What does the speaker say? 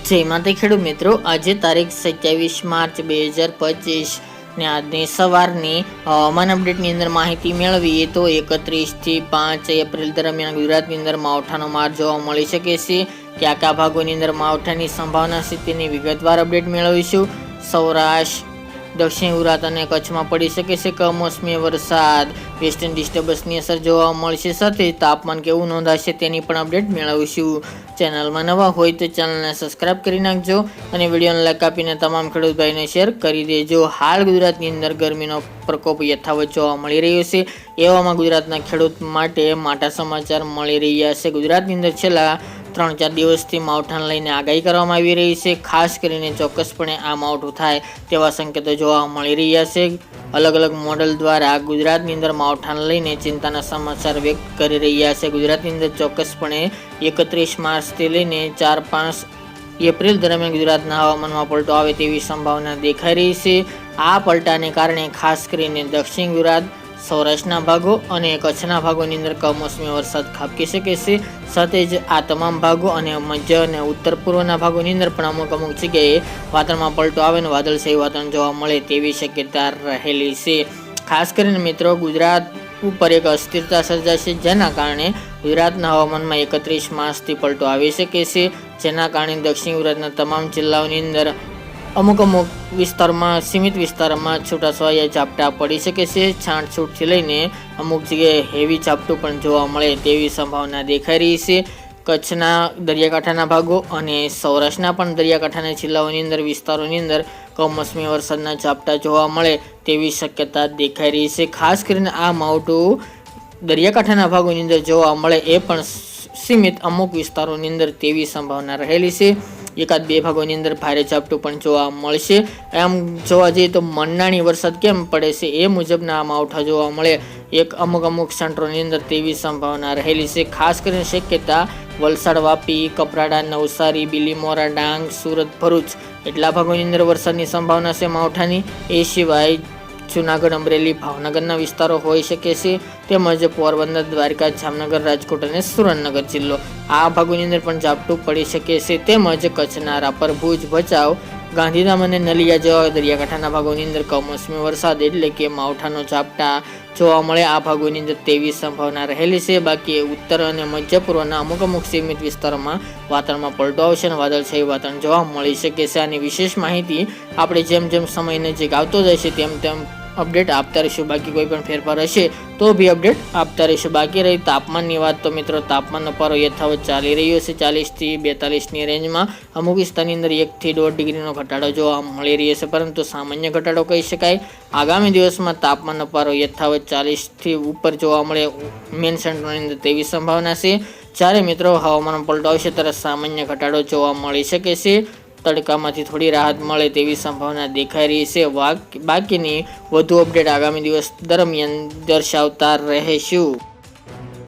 જય માતા ખેડૂત મિત્રો, આજે તારીખ 27 માર્ચ 2025 ને આજની સવારની હવામાન અપડેટની અંદર માહિતી મેળવીએ તો 31 થી 5 એપ્રિલ દરમિયાન ગુજરાતની અંદર માવઠાનો માર જોવા મળી શકે છે। કયા કયા ભાગોની અંદર માવઠાની સંભાવના છે તેની વિગતવાર અપડેટ મેળવીશું। સૌરાષ્ટ્ર, દક્ષિણ ગુજરાત અને કચ્છમાં પડી શકે છે કમોસમી વરસાદ, વેસ્ટર્ન ડિસ્ટર્બન્સની અસર જોવા મળશે, સાથે તાપમાન કેવું નોંધાશે તેની પણ અપડેટ મેળવીશું। ચેનલમાં નવા હોય તો ચેનલને સબસ્ક્રાઇબ કરી નાખજો અને વિડીયોને લાઈક આપીને તમામ ખેડૂત ભાઈને શેર કરી દેજો। હાલ ગુજરાતની અંદર ગરમીનો પ્રકોપ યથાવત જોવા મળી રહ્યો છે, એવામાં ગુજરાતના ખેડૂત માટે માઠા સમાચાર મળી રહ્યા છે। ગુજરાતની અંદર છેલ્લા 3-4 દિવસથી માવઠાને લઈને આગાહી કરવામાં આવી રહી છે। ખાસ કરીને ચોક્કસપણે આ માવઠું થાય તેવા સંકેતો જોવા મળી રહ્યા છે। અલગ અલગ મોડલ દ્વારા ગુજરાતની અંદર માવઠાને લઈને ચિંતાના સમાચાર વ્યક્ત કરી રહ્યા છે। ગુજરાતની અંદર ચોક્કસપણે 31 માર્ચથી લઈને 4-5 એપ્રિલ દરમિયાન ગુજરાતના હવામાનમાં પલટો આવે તેવી સંભાવના દેખાઈ રહી છે। આ પલટાને કારણે ખાસ કરીને દક્ષિણ ગુજરાત, સૌરાષ્ટ્રના ભાગો અને કચ્છના ભાગોની અંદર કમોસમી વરસાદ ખાબકી શકે છે। સાથે જ આ તમામ ભાગો અને મધ્ય અને ઉત્તર પૂર્વના ભાગોની અંદર પણ અમુક જગ્યાએ વાતાવરણમાં પલટો આવે અને વાદળછાયું વાતાવરણ જોવા મળે તેવી શક્યતા રહેલી છે। ખાસ કરીને મિત્રો, ગુજરાત ઉપર એક અસ્થિરતા સર્જાશે, જેના કારણે ગુજરાતના હવામાનમાં 31 માર્ચથી પલટો આવી શકે છે, જેના કારણે દક્ષિણ ગુજરાતના તમામ જિલ્લાઓની અંદર અમુક વિસ્તારમાં, સીમિત વિસ્તારમાં છૂટાછવાયા ઝાપટા પડી શકે છે। છાંટછૂટથી લઈને અમુક જગ્યાએ હેવી ઝાપટું પણ જોવા મળે તેવી સંભાવના દેખાઈ રહી છે। કચ્છના દરિયાકાંઠાના ભાગો અને સૌરાષ્ટ્રના પણ દરિયાકાંઠાના જિલ્લાઓની અંદર, વિસ્તારોની અંદર કમોસમી વરસાદના ઝાપટા જોવા મળે તેવી શક્યતા દેખાઈ રહી છે। ખાસ કરીને આ માવઠું દરિયાકાંઠાના ભાગોની અંદર જોવા મળે એ પણ સીમિત અમુક વિસ્તારોની અંદર તેવી સંભાવના રહેલી છે। 1-2 ભાગોની અંદર ભારે ઝાપટું પણ જોવા મળશે। એમ જોવા જઈએ તો મંડાણી વરસાદ કેમ પડે છે એ મુજબના આ માવઠા જોવા મળે અમુક સેન્ટરોની અંદર તેવી સંભાવના રહેલી છે। ખાસ કરીને શક્યતા વલસાડ, વાપી, કપરાડા, નવસારી, બીલીમોરા, ડાંગ, સુરત, ભરૂચ એટલા ભાગોની અંદર વરસાદની સંભાવના છે માવઠાની। એ સિવાય જૂનાગઢ, અમરેલી, ભાવનગરના વિસ્તારો હોઈ શકે છે, તેમજ પોરબંદર, દ્વારકા, જામનગર, રાજકોટ અને સુરેન્દ્રનગર જિલ્લો આ ભાગોની અંદર પણ ઝાપટું પડી શકે છે। તેમજ કચ્છના રાપર, ભુજ, ભચાઉ, ગાંધીધામ અને નલિયા જેવા દરિયાકાંઠાના ભાગોની અંદર કમોસમી વરસાદ એટલે કે માવઠાનો ઝાપટા જોવા મળે આ ભાગોની અંદર તેવી સંભાવના રહેલી છે। બાકી ઉત્તર અને મધ્ય પૂર્વના અમુક સીમિત વિસ્તારોમાં વાતાવરણમાં પલટો આવશે અને વાદળછાયું વાતાવરણ જોવા મળી શકે છે। આની વિશેષ માહિતી આપણે જેમ સમય નજીક આવતો જશે તેમ અપડેટ આપતા રહીશું। બાકી કોઈ પણ ફેરફાર હશે તો બી અપડેટ આપતા રહીશું। બાકી રહી તાપમાનની વાત, તો મિત્રો તાપમાનનો પારો યથાવત ચાલી રહ્યો છે 40 થી 42ની રેન્જમાં। અમુક વિસ્તારની અંદર 1 થી 1.5 ડિગ્રીનો ઘટાડો જોવા મળી રહ્યો છે, પરંતુ સામાન્ય ઘટાડો કહી શકાય। આગામી દિવસમાં તાપમાનનો પારો યથાવત 40 થી ઉપર જોવા મળે મેન સેન્ટરની અંદર તેવી સંભાવના છે। જ્યારે મિત્રો હવામાન પલટો આવશે ત્યારે સામાન્ય ઘટાડો જોવા મળી શકે છે, તડકામાંથી થોડી રાહત મળે તેવી સંભાવના દેખાઈ રહી છે। બાકીની વધુ અપડેટ આગામી દિવસ દરમિયાન દર્શાવતા રહેશું।